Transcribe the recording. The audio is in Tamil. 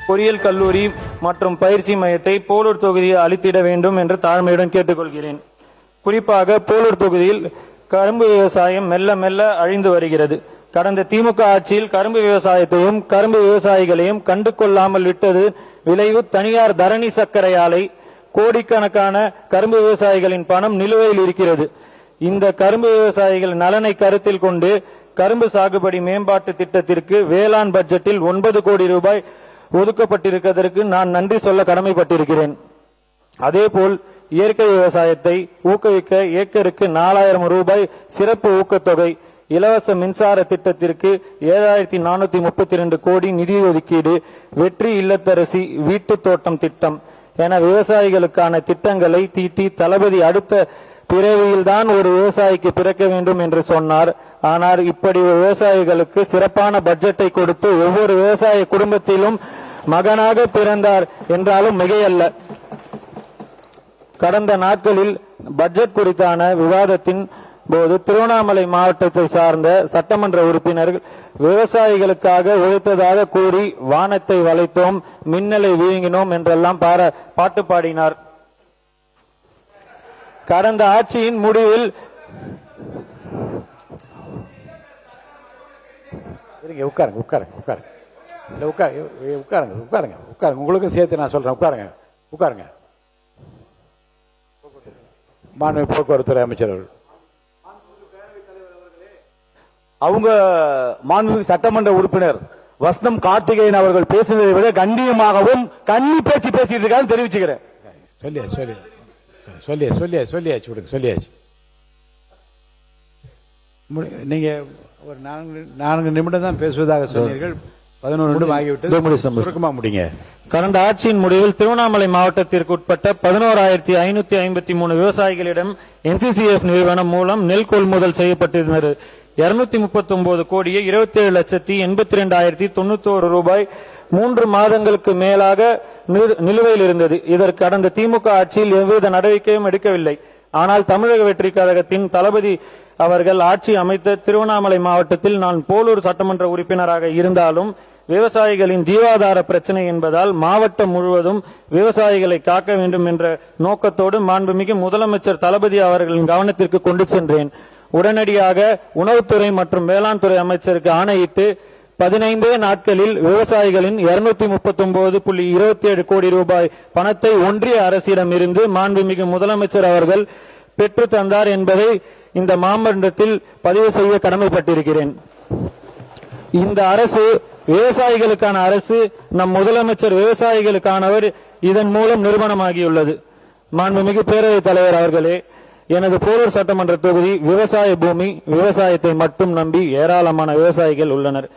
பொறியியல் கல்லூரி மற்றும் பயிற்சி மையத்தை போலூர் தொகுதியில் அளித்திட வேண்டும் என்று தாழ்மையுடன் கேட்டுக்கொள்கிறேன். குறிப்பாக போலூர் தொகுதியில் கரும்பு விவசாயம் மெல்ல மெல்ல அழிந்து வருகிறது. கடந்த திமுக ஆட்சியில் கரும்பு விவசாயத்தையும் கரும்பு விவசாயிகளையும் கண்டு கொள்ளாமல் விட்டது விளைவு தனியார் தரணி சர்க்கரை ஆலை. கோடிக்கணக்கான கரும்பு விவசாயிகளின் பணம் நிலுவையில் இருக்கிறது. இந்த கரும்பு விவசாயிகள் நலனை கருத்தில் கொண்டு கரும்பு சாகுபடி மேம்பாட்டு திட்டத்திற்கு வேளாண் பட்ஜெட்டில் 9 கோடி ரூபாய் ஒதுக்கப்பட்டிருப்பதற்கு நான் நன்றி சொல்ல கடமைப்பட்டிருக்கிறேன். அதேபோல் இயற்கை விவசாயத்தை ஊக்குவிக்க ஏக்கருக்கு 4000 ரூபாய் சிறப்பு ஊக்கத்தொகை, இலவச மின்சார திட்டத்திற்கு 7432 கோடி நிதி ஒதுக்கீடு, வெற்றி இல்லத்தரசி வீட்டு தோட்டம் திட்டம் என விவசாயிகளுக்கான திட்டங்களை தீட்டி தளபதி அடுத்த பிறவியில்தான் ஒரு விவசாயிக்கு பிறக்க வேண்டும் என்று சொன்னார். ஆனால் இப்படி விவசாயிகளுக்கு சிறப்பான பட்ஜெட்டை கொடுத்து ஒவ்வொரு விவசாய குடும்பத்திலும் மகனாக பிறந்தார் என்றாலும் மிகையல்ல. கடந்த நாட்களில் பட்ஜெட் குறித்தான விவாதத்தின் போது திருவண்ணாமலை மாவட்டத்தை சார்ந்த சட்டமன்ற உறுப்பினர்கள் விவசாயிகளுக்காக உழைத்ததாக கூறி வானத்தை வளைத்தோம், மின்னலை வீங்கினோம் என்றெல்லாம் பாட்டு பாடினார். கடந்த ஆட்சியின் முடிவில் உங்களுக்கு சேர்த்து நான் சொல்றேன். உட்காருங்க. மாண்பு போக்குவரத்துறை அமைச்சர் அவர்கள், அவங்க மாண்புமிகு சட்டமன்ற உறுப்பினர் வசந்தம் கார்த்திகேயன் அவர்கள் பேசுவதை விட கண்ணியமாகவும் கண்ணி பேச்சு பேசிட்டு இருக்கான்னு தெரிவிச்சுக்கிறேன். சொல்லியாச்சு. நீங்க ஒரு 4 நிமிடம் தான் பேசுவதாக சொன்னீர்கள். 11 நிமிடம் ஆகிவிட்டு முடிங்க. கடந்த ஆட்சியின் முடிவில் திருவண்ணாமலை மாவட்டத்திற்கு உட்பட்ட 11,553 விவசாயிகளிடம் NCCF நிறுவனம் மூலம் நெல் கொள்முதல் செய்யப்பட்டிருந்தது. 239 கோடியே 27,82,091 ரூபாய் 3 மாதங்களுக்கு மேலாக நிலுவையில் இருந்தது. இதற்கு கடந்த திமுக ஆட்சியில் எவ்வித நடவடிக்கையும் எடுக்கவில்லை. ஆனால் தமிழக வெற்றி கழகத்தின் தளபதி அவர்கள் ஆட்சி அமைத்த திருவண்ணாமலை மாவட்டத்தில் நான் போலூர் சட்டமன்ற உறுப்பினராக இருந்தாலும் விவசாயிகளின் ஜீவாதார பிரச்சனை என்பதால் மாவட்டம் முழுவதும் விவசாயிகளை காக்க வேண்டும் என்ற நோக்கத்தோடு மாண்புமிகு முதலமைச்சர் தளபதி அவர்களின் கவனத்திற்கு கொண்டு சென்றேன். உடனடியாக உணவுத்துறை மற்றும் வேளாண் துறை அமைச்சருக்கு ஆணையிட்டு 15 நாட்களில் விவசாயிகளின் 239.27 கோடி ரூபாய் பணத்தை ஒன்றிய அரசிடம் இருந்து மாண்புமிகு முதலமைச்சர் அவர்கள் பெற்று தந்தார் என்பதை இந்த மாமன்றத்தில் பதிவு செய்ய கடமைப்பட்டிருக்கிறேன். இந்த அரசு விவசாயிகளுக்கான அரசு. நம் முதலமைச்சர் விவசாயிகளுக்கானவர். இதன் மூலம் நிறுவனமாகியுள்ளது. மாண்புமிகு பேரவைத் தலைவர் அவர்களே, எனது போலூர் சட்டமன்ற தொகுதி விவசாய பூமி. விவசாயத்தை மட்டும் நம்பி ஏராளமான விவசாயிகள் உள்ளனர்.